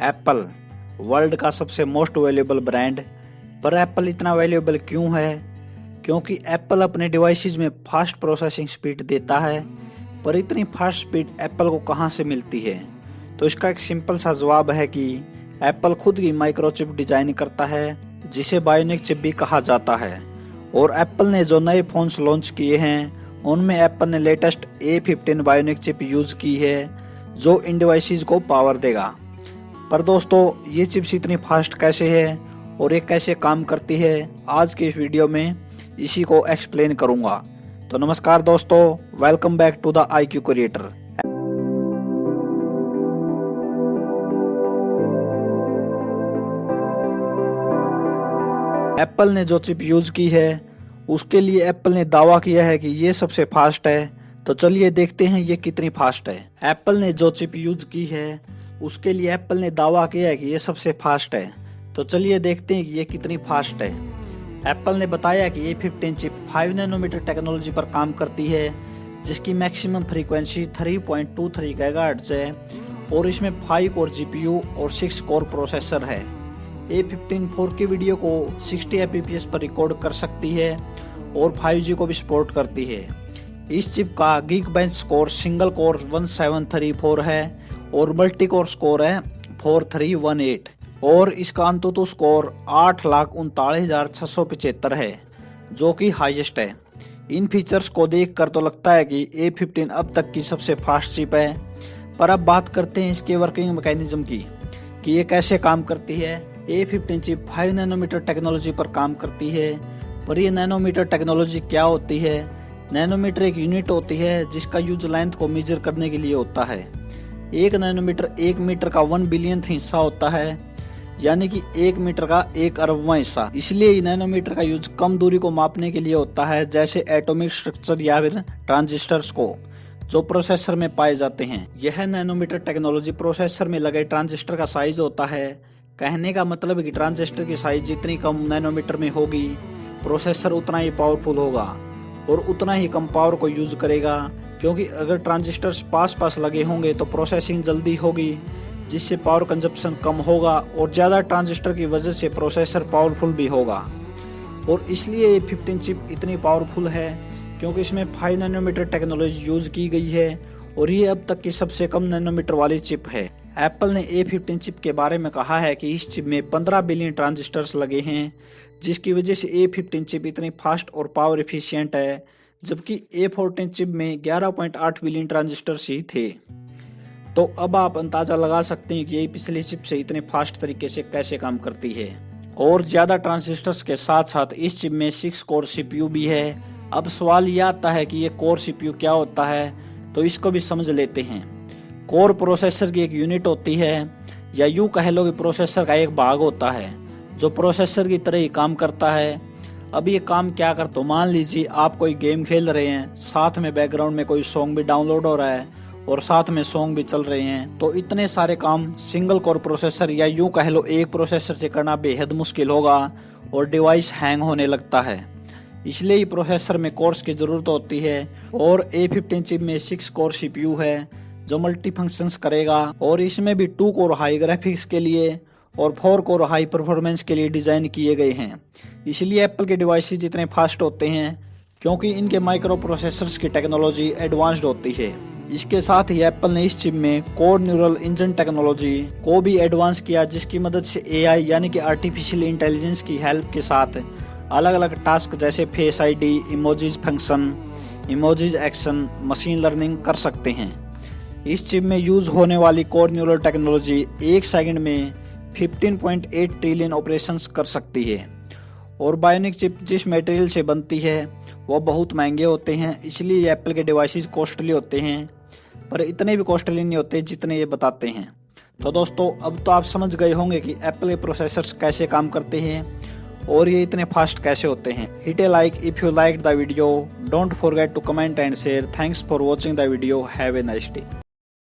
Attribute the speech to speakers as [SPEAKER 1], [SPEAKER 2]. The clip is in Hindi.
[SPEAKER 1] एप्पल वर्ल्ड का सबसे मोस्ट वैल्यूएबल ब्रांड। पर एप्पल इतना वैल्यूएबल क्यों है? क्योंकि एप्पल अपने डिवाइसेज में फास्ट प्रोसेसिंग स्पीड देता है। पर इतनी फास्ट स्पीड एप्पल को कहां से मिलती है? तो इसका एक सिंपल सा जवाब है कि एप्पल खुद ही माइक्रोचिप डिजाइन करता है, जिसे बायोनिक चिप भी कहा जाता है। और एप्पल ने जो नए फोन्स लॉन्च किए हैं उनमें एप्पल ने latest A15 bionic chip use की है, जो इन डिवाइसेज को पावर देगा। पर दोस्तों, ये चिप्स इतनी फास्ट कैसे है और ये कैसे काम करती है, आज के इस वीडियो में इसी को एक्सप्लेन करूंगा। तो नमस्कार दोस्तों, welcome back to the IQ creator. Apple ने जो चिप यूज की है उसके लिए एप्पल ने दावा किया है कि ये सबसे फास्ट है। तो चलिए देखते हैं ये कितनी फास्ट है। एप्पल ने जो चिप यूज की है उसके लिए एप्पल ने दावा किया है कि ये सबसे फास्ट है। तो चलिए देखते हैं कि ये कितनी फास्ट है। एप्पल ने बताया कि A15 चिप 5 नैनोमीटर टेक्नोलॉजी पर काम करती है, जिसकी मैक्सिमम फ्रीक्वेंसी 3.23 गीगाहर्ट्ज है और इसमें 5 कोर GPU और 6 कोर प्रोसेसर है। A15 4K वीडियो को 60 fps पर रिकॉर्ड कर सकती है और 5G को भी सपोर्ट करती है। इस चिप का Geekbench स्कोर सिंगल कोर 1734 है और मल्टी कोर स्कोर है 4318 और इसका अंतुतु स्कोर 8,39,675 है, जो कि हाईएस्ट है। इन फीचर्स को देखकर तो लगता है कि A15 अब तक की सबसे फास्ट चिप है। पर अब बात करते हैं इसके वर्किंग मैकेनिज्म की कि ये कैसे काम करती है। A15 चिप 5 नैनोमीटर टेक्नोलॉजी पर काम करती है। पर ये नैनोमीटर टेक्नोलॉजी क्या होती है? नैनोमीटर एक यूनिट होती है जिसका यूज लेंथ को मेजर करने के लिए होता है। एक नैनोमीटर 1 मीटर का 1 बिलियन हिस्सा होता है, यानी कि 1 मीटर का 1 अरबवां हिस्सा। इसलिए नैनोमीटर का यूज कम दूरी को मापने के लिए होता है, जैसे एटॉमिक स्ट्रक्चर या फिर ट्रांजिस्टर्स को, जो प्रोसेसर में पाए जाते हैं। यह नैनोमीटर टेक्नोलॉजी प्रोसेसर में लगे ट्रांजिस्टर का साइज होता है। कहने का मतलब है कि ट्रांजिस्टर की साइज जितनी कम नैनोमीटर में होगी, प्रोसेसर उतना ही पावरफुल होगा और उतना ही कम पावर को यूज करेगा। क्योंकि अगर ट्रांजिस्टर्स पास पास लगे होंगे तो प्रोसेसिंग जल्दी होगी, जिससे पावर कंजप्शन कम होगा और ज़्यादा ट्रांजिस्टर की वजह से प्रोसेसर पावरफुल भी होगा। और इसलिए A15 चिप इतनी पावरफुल है क्योंकि इसमें 5 नैनोमीटर टेक्नोलॉजी यूज की गई है और ये अब तक की सबसे कम नैनोमीटर वाली चिप है। एप्पल ने A15 चिप के बारे में कहा है कि इस चिप में 15 बिलियन ट्रांजिस्टर्स लगे हैं, जिसकी वजह से A15 चिप इतनी फास्ट और पावर एफिशिएंट है, जबकि A14 चिप में 11.8 बिलियन ट्रांजिस्टर्स ही थे। तो अब आप अंदाजा लगा सकते हैं कि ये पिछली चिप से इतने फास्ट तरीके से कैसे काम करती है। और ज़्यादा ट्रांजिस्टर्स के साथ साथ इस चिप में 6 कोर CPU भी है। अब सवाल ये आता है कि ये कोर CPU क्या होता है, तो इसको भी समझ लेते हैं। कोर प्रोसेसर की एक यूनिट होती है, या यूं कह लो कि प्रोसेसर का एक भाग होता है जो प्रोसेसर की तरह ही काम करता है। अब ये काम क्या करता है? मान लीजिए आप कोई गेम खेल रहे हैं, साथ में बैकग्राउंड में कोई सॉन्ग भी डाउनलोड हो रहा है और साथ में सॉन्ग भी चल रहे हैं, तो इतने सारे काम सिंगल कोर प्रोसेसर या यूं कह लो एक प्रोसेसर से करना बेहद मुश्किल होगा और डिवाइस हैंग होने लगता है। इसलिए ही प्रोसेसर में कोर्स की ज़रूरत होती है। और A15 चिप में 6 कोर CPU है जो मल्टी फंक्शंस करेगा और इसमें भी 2 कोर हाई ग्राफिक्स के लिए और 4 कोर हाई परफॉर्मेंस के लिए डिज़ाइन किए गए हैं। इसलिए एप्पल के डिवाइसेज इतने फास्ट होते हैं क्योंकि इनके माइक्रो प्रोसेसर्स की टेक्नोलॉजी एडवांस्ड होती है। इसके साथ ही एप्पल ने इस चिप में कोर न्यूरल इंजन टेक्नोलॉजी को भी एडवांस किया, जिसकी मदद से AI यानी कि आर्टिफिशियल इंटेलिजेंस की हेल्प के साथ अलग अलग टास्क जैसे face ID, emojis function, emojis action, machine learning कर सकते हैं। इस चिप में यूज होने वाली कोर न्यूरल टेक्नोलॉजी 1 सेकंड में 15.8 ट्रिलियन ऑपरेशंस कर सकती है। और बायोनिक चिप जिस मटेरियल से बनती है वो बहुत महंगे होते हैं, इसलिए एप्पल के डिवाइसेस कॉस्टली होते हैं, पर इतने भी कॉस्टली नहीं होते जितने ये बताते हैं। तो दोस्तों, अब तो आप समझ गए होंगे कि एप्पल के प्रोसेसर्स कैसे काम करते हैं और ये इतने फास्ट कैसे होते हैं। Hit a like if you like the video, don't forget to comment and share. Thanks for watching the video, have a nice day.